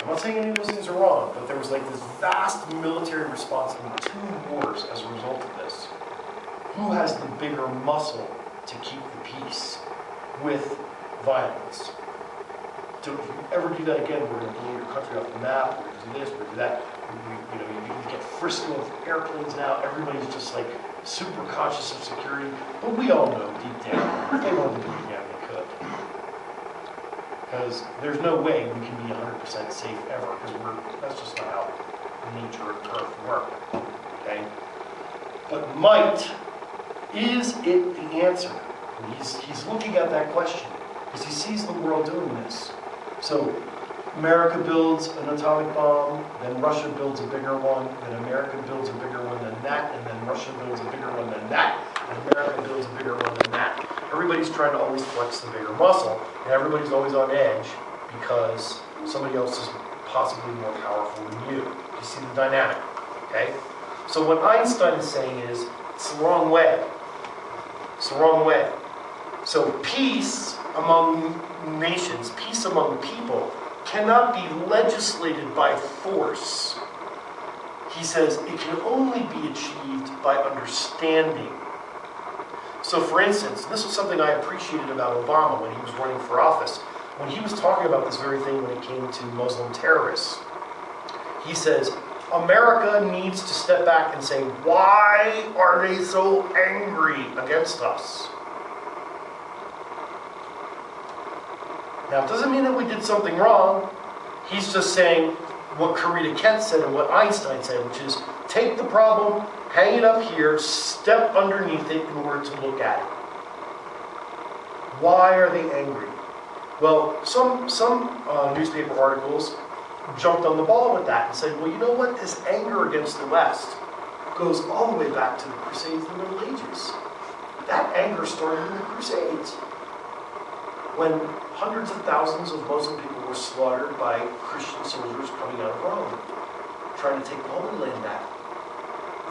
I'm not saying any of those things are wrong, but there was like this vast military response in 2 wars as a result of this. Who has the bigger muscle to keep the peace with violence? So if you ever do that again, we're going to blow your country off the map, we're going to do this, we're going to do that. You get frisky with airplanes now, everybody's just like super conscious of security, but we all know deep down, if they wanted to do it again, they could. Because there's no way we can be 100% safe ever, because that's just not how nature and Earth work, okay? But might, is it the answer? And he's looking at that question, because he sees the world doing this. So, America builds an atomic bomb, then Russia builds a bigger one, then America builds a bigger one than that, and then Russia builds a bigger one than that, and America builds a bigger one than that. Everybody's trying to always flex the bigger muscle, and everybody's always on edge because somebody else is possibly more powerful than you. You see the dynamic, okay? So what Einstein is saying is, it's the wrong way. It's the wrong way. So peace among nations, peace among people, cannot be legislated by force. He says it can only be achieved by understanding. So for instance, this was something I appreciated about Obama when he was running for office. When he was talking about this very thing when it came to Muslim terrorists, he says, America needs to step back and say, why are they so angry against us? Now, it doesn't mean that we did something wrong. He's just saying what Corita Kent said and what Einstein said, which is take the problem, hang it up here, step underneath it in order to look at it. Why are they angry? Well, some newspaper articles jumped on the ball with that and said, well, you know what? This anger against the West goes all the way back to the Crusades in the Middle Ages. That anger started in the Crusades, when hundreds of thousands of Muslim people were slaughtered by Christian soldiers coming out of Rome, trying to take the Holy Land back.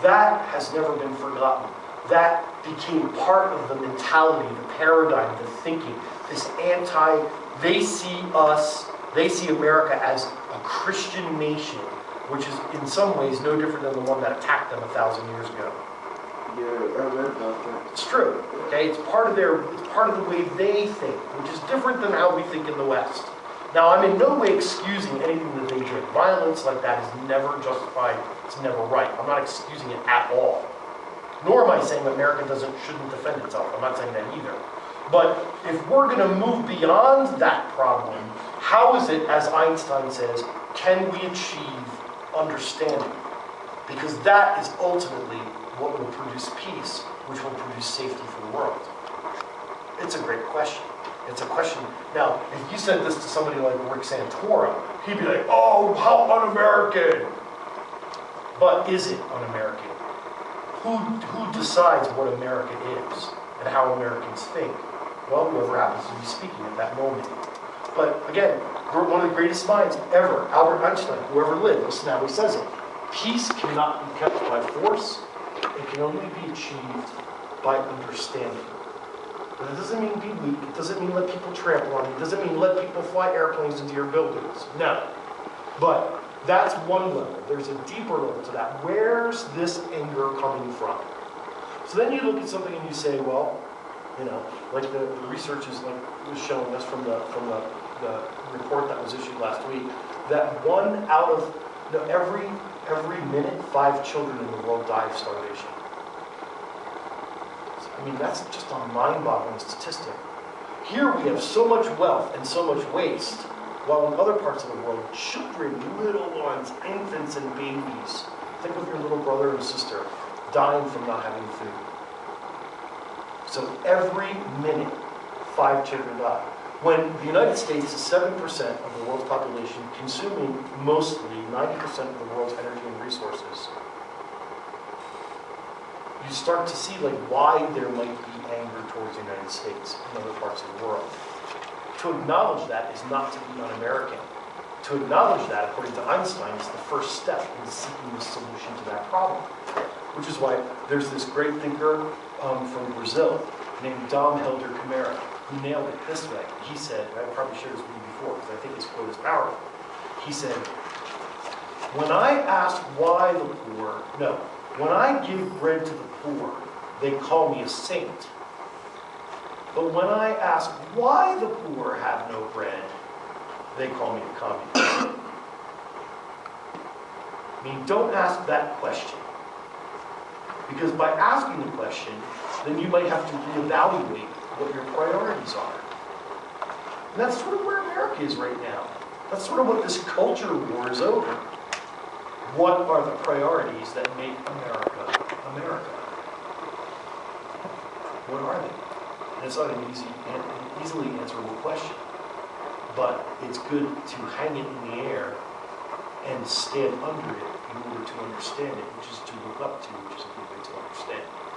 That has never been forgotten. That became part of the mentality, the paradigm, the thinking. This they see America as a Christian nation, which is in some ways no different than the one that attacked them 1,000 years ago. Yeah, I read about that. It's true. Okay, it's part of the way they think, which is different than how we think in the West. Now, I'm in no way excusing anything that they did. Violence like that is never justified. It's never right. I'm not excusing it at all. Nor am I saying that America shouldn't defend itself. I'm not saying that either. But if we're going to move beyond that problem, how is it, as Einstein says, can we achieve understanding? Because that is ultimately what will produce peace, which will produce safety for the world. It's a great question. It's a question. Now, if you said this to somebody like Rick Santorum, he'd be like, oh, how un-American. But is it un-American? Who decides what America is and how Americans think? Well, whoever happens to be speaking at that moment. But again, one of the greatest minds ever, Albert Einstein, whoever lived, listen to how he says it. Peace cannot be kept by force. It can only be achieved by understanding. But it doesn't mean be weak. It doesn't mean let people trample on you. It doesn't mean let people fly airplanes into your buildings. No. But that's one level. There's a deeper level to that. Where's this anger coming from? So then you look at something and you say, well, you know, like the research is like was showing us from the report that was issued last week, that one out of every minute, 5 children in the world die of starvation. I mean, that's just a mind-boggling statistic. Here we have so much wealth and so much waste, while in other parts of the world, children, little ones, infants and babies, think of your little brother and sister dying from not having food. So every minute, 5 children die. When the United States is 7% of the world's population, consuming mostly 90% of the world's energy and resources, you start to see like why there might be anger towards the United States and other parts of the world. To acknowledge that is not to be un-American. To acknowledge that, according to Einstein, is the first step in seeking the solution to that problem. Which is why there's this great thinker from Brazil named Dom Helder Camara, who nailed it this way. He said, I probably shared this with you before because I think his quote is powerful. He said, when I ask why the poor, no, when I give bread to the poor, they call me a saint. But when I ask why the poor have no bread, they call me a communist. I mean, don't ask that question. Because by asking the question, then you might have to reevaluate what your priorities are. And that's sort of where America is right now. That's sort of what this culture war is over. What are the priorities that make America America? What are they? And it's not an easily answerable question. But it's good to hang it in the air and stand under it in order to understand it, which is to look up to, which is a good way to understand it.